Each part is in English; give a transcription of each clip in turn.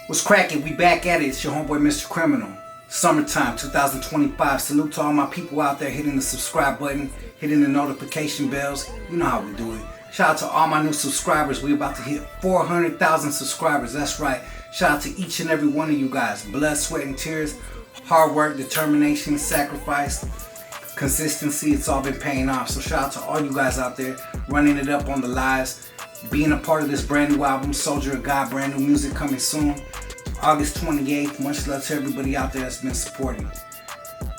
What's cracking? We back at it. It's your homeboy MrCriminal. Summertime 2025. Salute to all my people out there hitting the subscribe button, hitting the notification bells. You know how we do it. Shout out to all my new subscribers. We about to hit 400,000 subscribers. That's right. Shout out to each and every one of you guys. Blood, sweat, and tears. Hard work, determination, sacrifice, consistency. It's all been paying off. So shout out to all you guys out there running it up on the lives, being a part of this brand new album, Soldier of God. Brand new music coming soon, August 28th. Much love to everybody out there that's been supporting.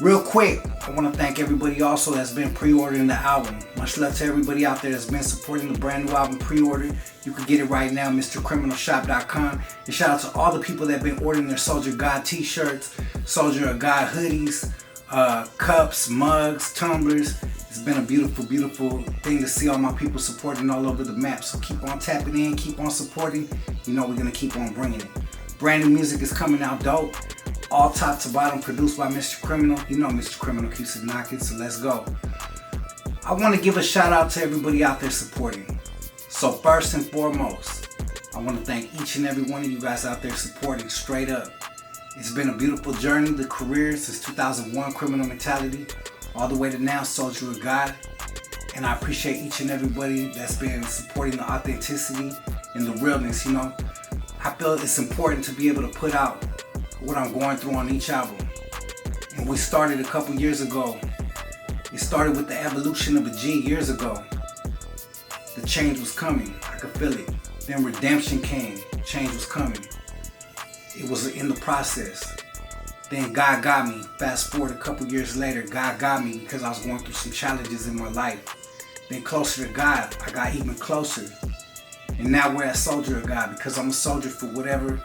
Real quick, I want to thank everybody also that's been pre-ordering the album. Much love to everybody out there that's been supporting the brand new album pre-ordered. You can get it right now, mr.criminalshop.com. And shout out to all the people that have been ordering their Soldier of God t-shirts, Soldier of God hoodies, cups, mugs, tumblers. It's been a beautiful, beautiful thing to see all my people supporting all over the map. So keep on tapping in, keep on supporting. You know we're going to keep on bringing it. Brand new music is coming out dope. All top to bottom, produced by MrCriminal. You know MrCriminal keeps it knocking, so let's go. I want to give a shout out to everybody out there supporting. So first and foremost, I want to thank each and every one of you guys out there supporting straight up. It's been a beautiful journey, the career since 2001, Criminal Mentality, all the way to now, Soldier of God. And I appreciate each and everybody that's been supporting the authenticity and the realness, you know. I feel it's important to be able to put out what I'm going through on each album. And we started a couple years ago. It started with the evolution of a G years ago. The change was coming. I could feel it. Then redemption came. Change was coming. It was in the process. Then God got me. Fast forward a couple years later, God got me because I was going through some challenges in my life. Then closer to God, I got even closer. And now we're at Soldier of God because I'm a soldier for whatever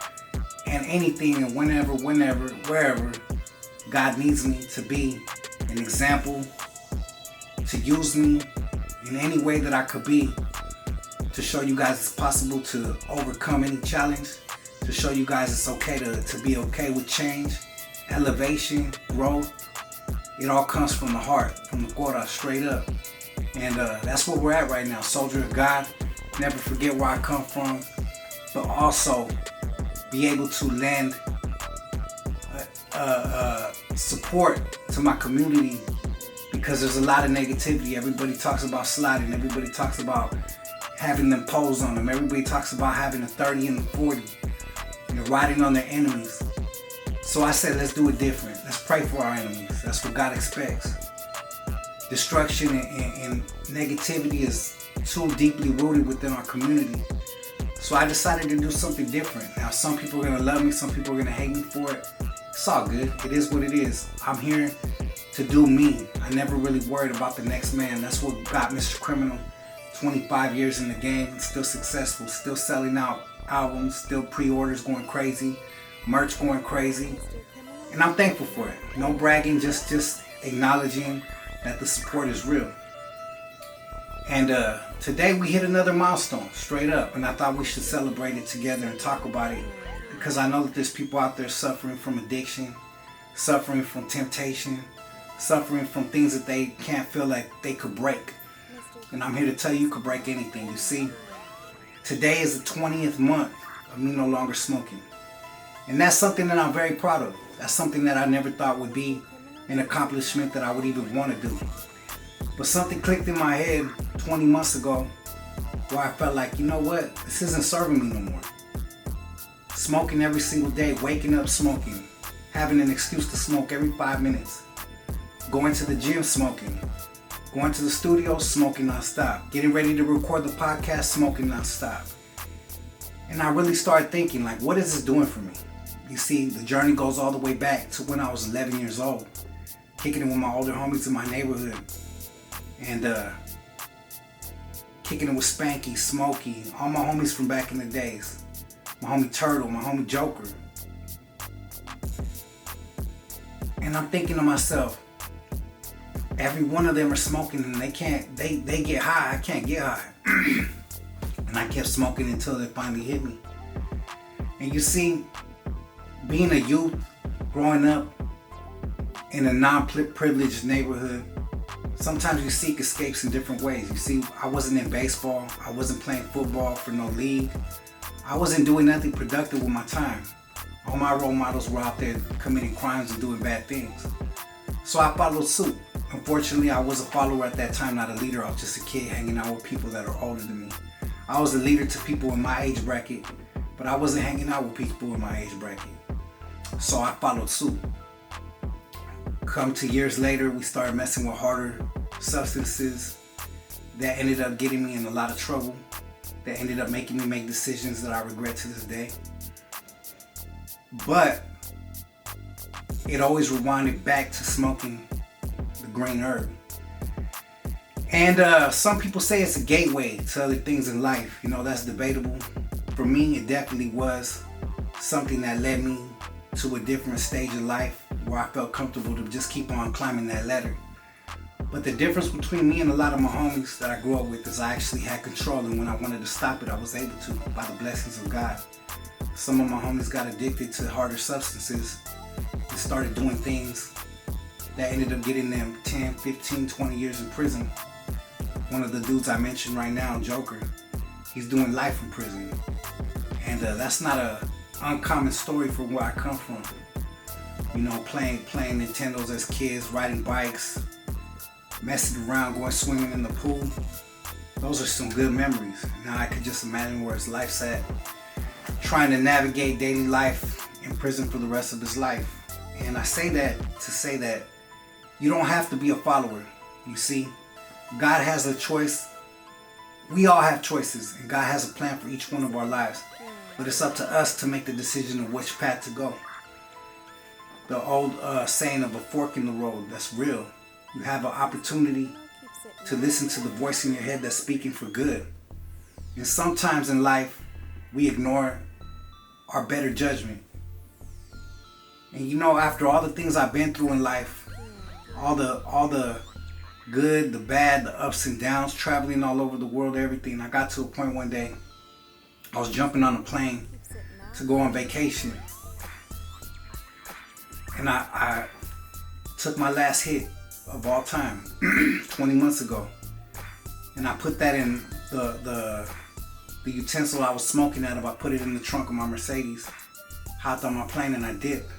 and anything and whenever, wherever God needs me to be an example, to use me in any way that I could be, to show you guys it's possible to overcome any challenge, to show you guys it's okay to be okay with change, elevation, growth. It all comes from the heart, from the Cora, straight up. And that's where we're at right now, Soldier of God. Never forget where I come from, but also be able to lend support to my community, because there's a lot of negativity. Everybody talks about sliding. Everybody talks about having them pose on them. Everybody talks about having a 30 and a 40. They're riding on their enemies. So I said, let's do it different. Let's pray for our enemies. That's what God expects. Destruction and negativity is too deeply rooted within our community. So I decided to do something different. Now some people are going to love me, some people are going to hate me for it. It's all good. It is what it is. I'm here to do me. I never really worried about the next man. That's what got MrCriminal 25 years in the game, still successful, still selling out albums, still pre-orders going crazy, merch going crazy. And I'm thankful for it. No bragging, just acknowledging that the support is real. And today we hit another milestone, straight up, and I thought we should celebrate it together and talk about it, because I know that there's people out there suffering from addiction, suffering from temptation, suffering from things that they can't feel like they could break. And I'm here to tell you, you could break anything. You see, today is the 20th month of me no longer smoking. And that's something that I'm very proud of. That's something that I never thought would be an accomplishment that I would even want to do. But something clicked in my head 20 months ago where I felt like, you know what, this isn't serving me no more. Smoking every single day, waking up smoking, having an excuse to smoke every 5 minutes, going to the gym smoking, going to the studio smoking nonstop, getting ready to record the podcast smoking nonstop. And I really started thinking, like, what is this doing for me? You see, the journey goes all the way back to when I was 11 years old, kicking it with my older homies in my neighborhood. And kicking it with Spanky, Smokey, all my homies from back in the days. My homie Turtle, my homie Joker. And I'm thinking to myself, every one of them are smoking and they get high, I can't get high. And I kept smoking until they finally hit me. And you see, being a youth, growing up in a non-privileged neighborhood, sometimes you seek escapes in different ways. You see, I wasn't in baseball. I wasn't playing football for no league. I wasn't doing nothing productive with my time. All my role models were out there committing crimes and doing bad things. So I followed suit. Unfortunately, I was a follower at that time, not a leader. I was just a kid hanging out with people that are older than me. I was a leader to people in my age bracket, but I wasn't hanging out with people in my age bracket. So I followed suit. Come to years later, we started messing with harder substances that ended up getting me in a lot of trouble, that ended up making me make decisions that I regret to this day. But it always rewinded back to smoking the green herb. And some people say it's a gateway to other things in life. You know, that's debatable. For me, it definitely was something that led me to a different stage of life where I felt comfortable to just keep on climbing that ladder. But the difference between me and a lot of my homies that I grew up with is I actually had control, and when I wanted to stop it, I was able to by the blessings of God. Some of my homies got addicted to harder substances and started doing things that ended up getting them 10, 15, 20 years in prison. One of the dudes I mentioned right now, Joker, he's doing life in prison. And that's not a uncommon story from where I come from. You know, playing Nintendos as kids, riding bikes, messing around, going swimming in the pool. Those are some good memories. Now I could just imagine where his life's at, trying to navigate daily life in prison for the rest of his life. And I say that to say that you don't have to be a follower. You see, God has a choice. We all have choices, and God has a plan for each one of our lives. But it's up to us to make the decision of which path to go. The old saying of a fork in the road, that's real. You have an opportunity to listen to the voice in your head that's speaking for good. And sometimes in life, we ignore our better judgment. And you know, after all the things I've been through in life, all the good, the bad, the ups and downs, traveling all over the world, everything, I got to a point one day, I was jumping on a plane to go on vacation. And I took my last hit of all time 20 months ago. And I put that in the utensil I was smoking out of. I put it in the trunk of my Mercedes, hopped on my plane, and I dipped.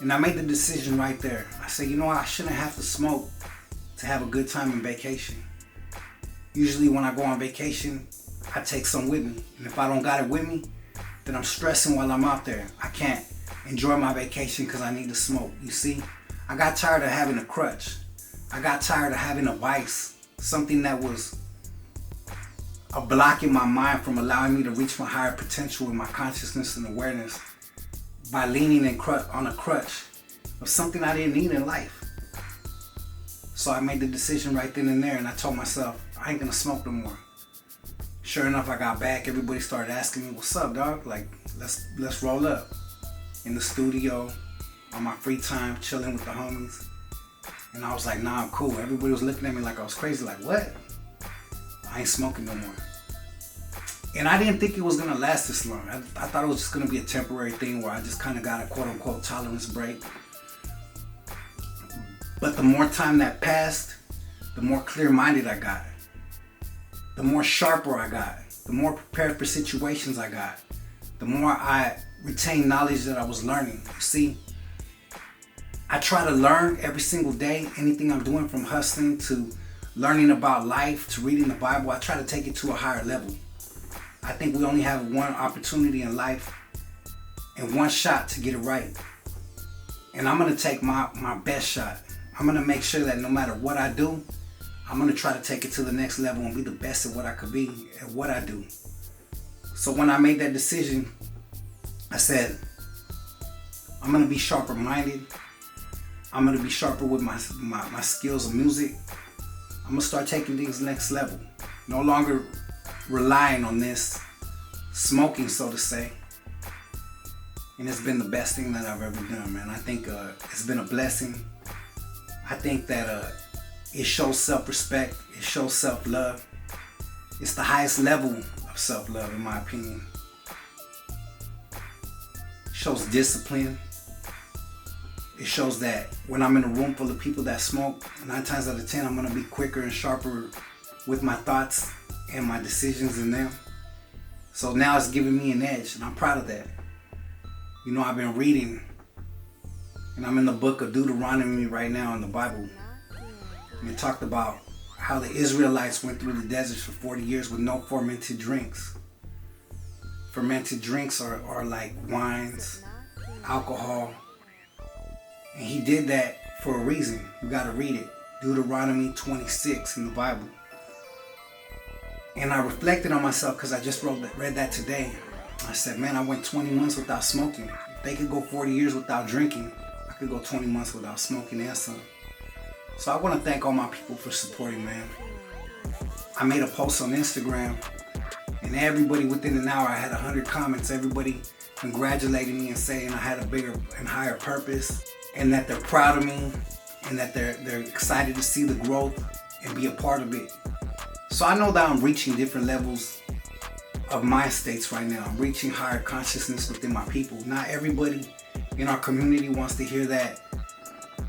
And I made the decision right there. I said, you know, I shouldn't have to smoke to have a good time in vacation. Usually when I go on vacation, I take some with me. And if I don't got it with me, then I'm stressing while I'm out there. I can't enjoy my vacation because I need to smoke. You see, I got tired of having a crutch. I got tired of having a vice, something that was a block in my mind from allowing me to reach my higher potential in my consciousness and awareness by leaning on a crutch of something I didn't need in life. So I made the decision right then and there, and I told myself, I ain't gonna smoke no more. Sure enough, I got back. Everybody started asking me, what's up, dog? Like, let's roll up. In the studio, on my free time, chilling with the homies. And I was like, nah, I'm cool. Everybody was looking at me like I was crazy. Like, what? I ain't smoking no more. And I didn't think it was gonna last this long. I thought it was just gonna be a temporary thing where I just kind of got a quote unquote tolerance break. But the more time that passed, the more clear-minded I got. The more sharper I got. The more prepared for situations I got. The more I retained knowledge that I was learning. You see, I try to learn every single day. Anything I'm doing, from hustling to learning about life to reading the Bible, I try to take it to a higher level. I think we only have one opportunity in life and one shot to get it right. And I'm going to take my best shot. I'm going to make sure that no matter what I do, I'm going to try to take it to the next level and be the best at what I could be at what I do. So when I made that decision, I said, I'm going to be sharper minded. I'm going to be sharper with my skills of music. I'm going to start taking things next level. No longer relying on this smoking, so to say. And it's been the best thing that I've ever done, man. I think it's been a blessing. I think that it shows self-respect. It shows self-love. It's the highest level of self-love, in my opinion. It shows discipline. It shows that when I'm in a room full of people that smoke, 9 times out of 10, I'm going to be quicker and sharper with my thoughts and my decisions in them. So now it's giving me an edge, and I'm proud of that. You know, I've been reading, and I'm in the book of Deuteronomy right now in the Bible. And it talked about how the Israelites went through the deserts for 40 years with no fermented drinks. Fermented drinks are like wines, alcohol. And he did that for a reason. You got to read it. Deuteronomy 26 in the Bible. And I reflected on myself because I just read that today. I said, man, I went 20 months without smoking. If they could go 40 years without drinking, I could go 20 months without smoking and some. So I want to thank all my people for supporting, man. I made a post on Instagram, and everybody within an hour, I had 100 comments. Everybody congratulating me and saying I had a bigger and higher purpose, and that they're proud of me, and that they're excited to see the growth and be a part of it. So I know that I'm reaching different levels of mind states right now. I'm reaching higher consciousness within my people. Not everybody in our community wants to hear that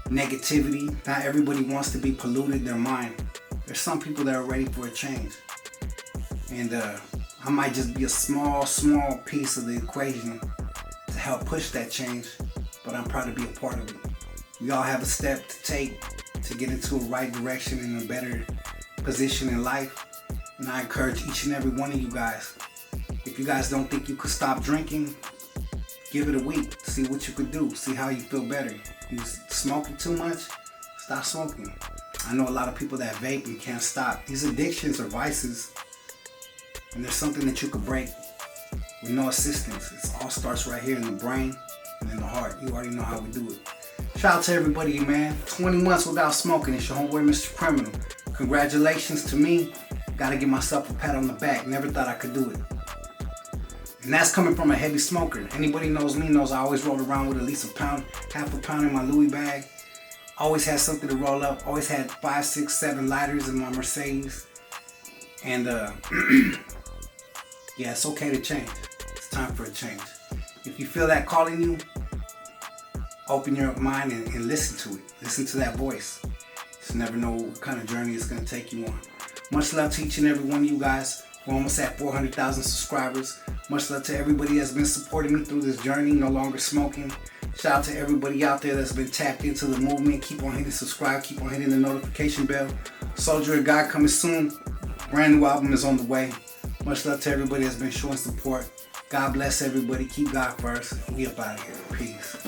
negativity. Not everybody wants to be polluted their mind. There's some people that are ready for a change. And I might just be a small piece of the equation to help push that change, but I'm proud to be a part of it. We all have a step to take to get into a right direction and a better position in life. And I encourage each and every one of you guys, if you guys don't think you could stop drinking, give it a week. See what you could do. See how you feel better. You smoking too much? Stop smoking. I know a lot of people that vape and can't stop. These addictions are vices, and there's something that you could break with no assistance. It all starts right here in the brain and in the heart. You already know how we do it. Shout out to everybody, man. 20 months without smoking. It's your homeboy, MrCriminal. Congratulations to me. Gotta give myself a pat on the back. Never thought I could do it. And that's coming from a heavy smoker. Anybody knows me knows I always rolled around with at least half a pound in my Louis bag. Always had something to roll up. Always had 5, 6, 7 lighters in my Mercedes. And yeah, it's okay to change. It's time for a change. If you feel that calling you, open your mind and listen to it. Listen to that voice. Just never know what kind of journey it's going to take you on. Much love to each and every one of you guys. We're almost at 400,000 subscribers. Much love to everybody that's been supporting me through this journey, no longer smoking. Shout out to everybody out there that's been tapped into the movement. Keep on hitting subscribe. Keep on hitting the notification bell. Soldier of God coming soon. Brand new album is on the way. Much love to everybody that's been showing support. God bless everybody. Keep God first. We up out of here. Peace.